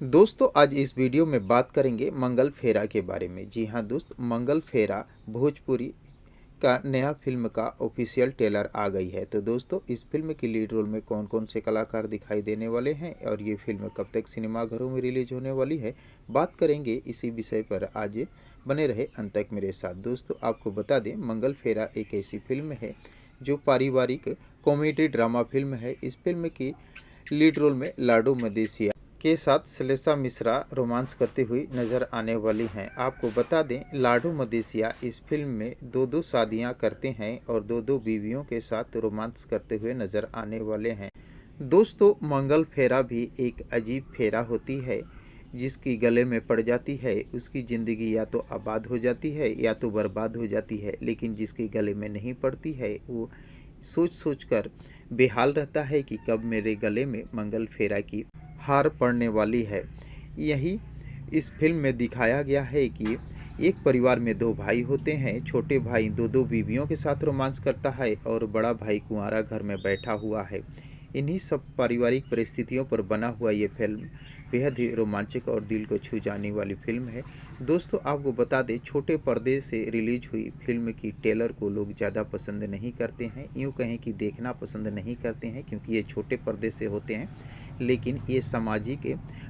दोस्तों आज इस वीडियो में बात करेंगे मंगल फेरा के बारे में। जी हाँ दोस्त, मंगल फेरा भोजपुरी का नया फिल्म का ऑफिशियल ट्रेलर आ गई है। तो दोस्तों इस फिल्म की लीड रोल में कौन कौन से कलाकार दिखाई देने वाले हैं और ये फिल्म कब तक सिनेमाघरों में रिलीज होने वाली है, बात करेंगे इसी विषय पर। आज बने रहे अंत तक मेरे साथ। दोस्तों आपको बता दें, मंगल फेरा एक ऐसी फिल्म है जो पारिवारिक कॉमेडी ड्रामा फिल्म है। इस फिल्म की लीड रोल में लाडो मदेसिया के साथ श्लेषा मिश्रा रोमांस करती हुई नजर आने वाली हैं। आपको बता दें, लाडो मदेसिया इस फिल्म में दो शादियां करते हैं और दो बीवियों के साथ रोमांस करते हुए नजर आने वाले हैं। दोस्तों मंगल फेरा भी एक अजीब फेरा होती है। जिसकी गले में पड़ जाती है उसकी ज़िंदगी या तो आबाद हो जाती है या तो बर्बाद हो जाती है, लेकिन जिसकी गले में नहीं पड़ती है वो सोच सोच कर बेहाल रहता है कि कब मेरे गले में मंगल फेरा की हार पड़ने वाली है। यही इस फिल्म में दिखाया गया है कि एक परिवार में दो भाई होते हैं। छोटे भाई दो बीवियों के साथ रोमांस करता है और बड़ा भाई कुंवारा घर में बैठा हुआ है। इन्हीं सब पारिवारिक परिस्थितियों पर बना हुआ ये फिल्म बेहद ही रोमांचक और दिल को छू जाने वाली फिल्म है। दोस्तों आपको बता दें, छोटे पर्दे से रिलीज हुई फिल्म की ट्रेलर को लोग ज़्यादा पसंद नहीं करते हैं, यूँ कहें कि देखना पसंद नहीं करते हैं, क्योंकि ये छोटे पर्दे से होते हैं। लेकिन ये सामाजिक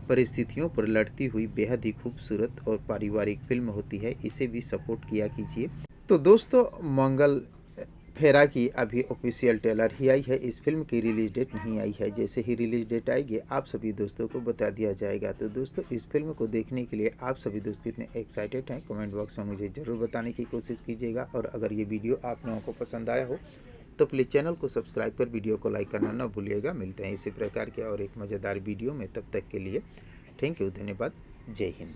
परिस्थितियों पर लड़ती हुई बेहद ही खूबसूरत और पारिवारिक फिल्म होती है। इसे भी सपोर्ट किया कीजिए। तो दोस्तों मंगल फेरा की अभी ऑफिशियल ट्रेलर ही आई है, इस फिल्म की रिलीज डेट नहीं आई है। जैसे ही रिलीज डेट आएगी आप सभी दोस्तों को बता दिया जाएगा। तो दोस्तों इस फिल्म को देखने के लिए आप सभी दोस्त कितने एक्साइटेड हैं, कमेंट बॉक्स में मुझे ज़रूर बताने की कोशिश कीजिएगा। और अगर ये वीडियो आप लोगों को पसंद आया हो तो प्लीज़ चैनल को सब्सक्राइब कर वीडियो को लाइक करना ना भूलिएगा। मिलते हैं इसी प्रकार के और एक मज़ेदार वीडियो में, तब तक के लिए थैंक यू, धन्यवाद, जय हिंद।